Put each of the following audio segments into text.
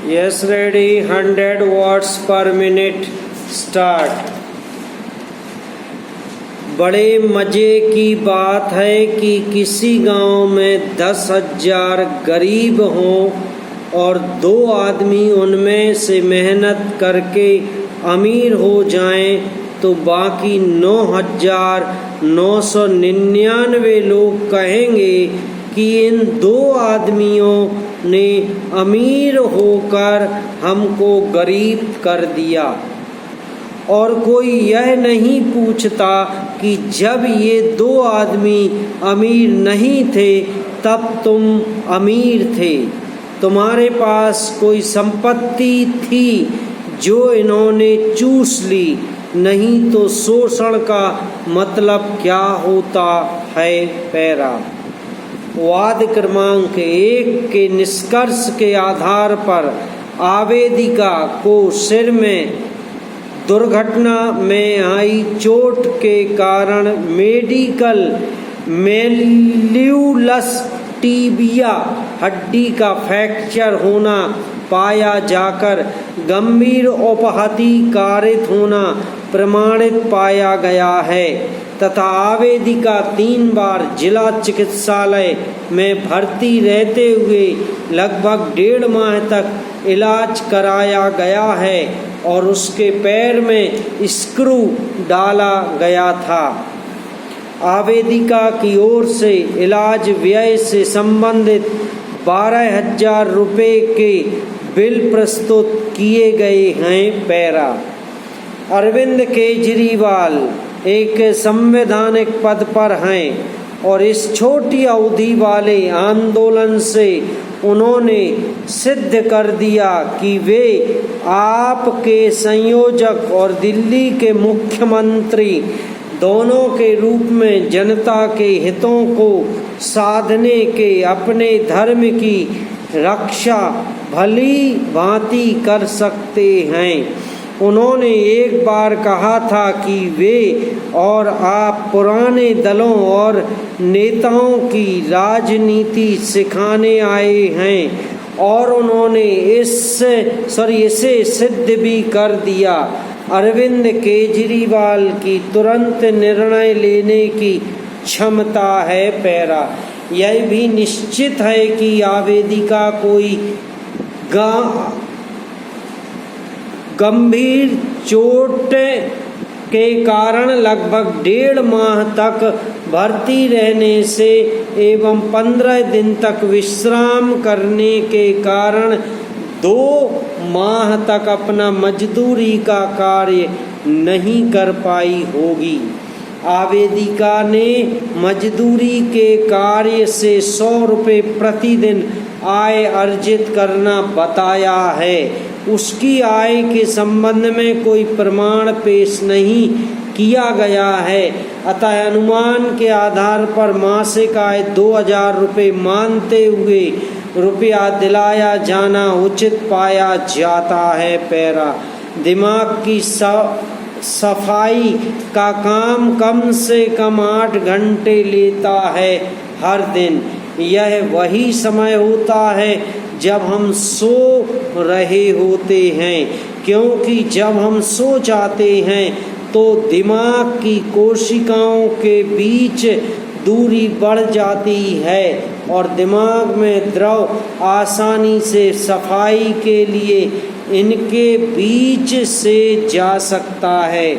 Yes, ready. 100 watts per minute. Start. बड़े मजे की बात है कि किसी गांव में 10,000 गरीब हों और 2 आदमी उनमें से मेहनत करके अमीर हो जाएं तो बाकी 9,999 लोग कहेंगे कि इन 2 आदमियों ने अमीर होकर हमको गरीब कर दिया। और कोई यह नहीं पूछता कि जब ये 2 आदमी अमीर नहीं थे तब तुम अमीर थे, तुम्हारे पास कोई संपत्ति थी जो इन्होंने चूस ली, नहीं तो शोषण का मतलब क्या होता है। पैरा। वाद क्रमांक 1 के निष्कर्ष के आधार पर आवेदिका को सिर में दुर्घटना में आई चोट के कारण मेडिकल मेल्यूलस टिबिया हड्डी का फ्रैक्चर होना पाया जाकर गंभीर अपहति कारित होना प्रमाणित पाया गया है तथा आवेदिका 3 बार जिला चिकित्सालय में भर्ती रहते हुए लगभग 1.5 माह तक इलाज कराया गया है और उसके पैर में स्क्रू डाला गया था। आवेदिका की ओर से इलाज व्यय से संबंधित 12,000 रुपये के बिल प्रस्तुत किए गए हैं। पैरा। अरविंद केजरीवाल एक संवैधानिक पद पर हैं और इस छोटी अवधि वाले आंदोलन से उन्होंने सिद्ध कर दिया कि वे आपके संयोजक और दिल्ली के मुख्यमंत्री दोनों के रूप में जनता के हितों को साधने के अपने धर्म की रक्षा भली भांति कर सकते हैं। उन्होंने एक बार कहा था कि वे और आप पुराने दलों और नेताओं की राजनीति सिखाने आए हैं और उन्होंने इसे सिद्ध भी कर दिया। अरविंद केजरीवाल की तुरंत निर्णय लेने की क्षमता है। पैरा। यह भी निश्चित है कि आवेदिका कोई गंभीर चोट के कारण लगभग 1.5 माह तक भर्ती रहने से एवं 15 दिन तक विश्राम करने के कारण 2 माह तक अपना मजदूरी का कार्य नहीं कर पाई होगी। आवेदिका ने मजदूरी के कार्य से 100 रुपये प्रतिदिन आय अर्जित करना बताया है। उसकी आय के संबंध में कोई प्रमाण पेश नहीं किया गया है, अतः अनुमान के आधार पर मासिक आय 2,000 रुपये मानते हुए रुपया दिलाया जाना उचित पाया जाता है। पैरा। दिमाग की सफाई का काम कम से कम 8 घंटे लेता है हर दिन। यह वही समय होता है जब हम सो रहे होते हैं, क्योंकि जब हम सो जाते हैं तो दिमाग की कोशिकाओं के बीच दूरी बढ़ जाती है और दिमाग में द्रव आसानी से सफाई के लिए इनके बीच से जा सकता है।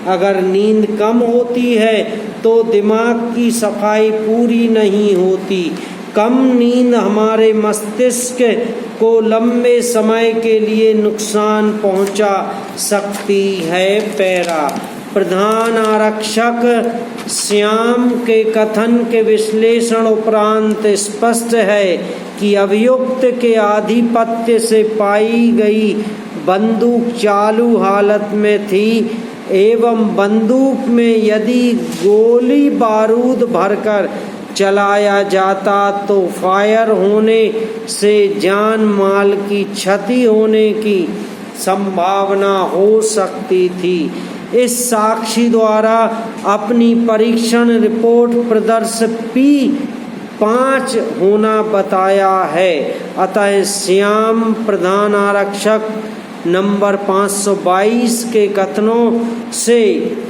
अगर नींद कम होती है तो दिमाग की सफाई पूरी नहीं होती। कम नींद हमारे मस्तिष्क को लंबे समय के लिए नुकसान पहुंचा सकती है। पैरा। प्रधान आरक्षक श्याम के कथन के विश्लेषण उपरांत स्पष्ट है कि अभियुक्त के आधिपत्य से पाई गई बंदूक चालू हालत में थी एवं बंदूक में यदि गोली बारूद भरकर चलाया जाता तो फायर होने से जान माल की क्षति होने की संभावना हो सकती थी। इस साक्षी द्वारा अपनी परीक्षण रिपोर्ट 5 होना बताया है। अतः श्याम प्रधान आरक्षक नंबर 522 के कथनों से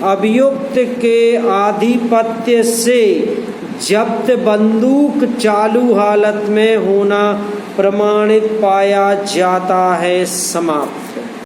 अभियुक्त के आधिपत्य से जब्त बंदूक चालू हालत में होना प्रमाणित पाया जाता है। समाप्त।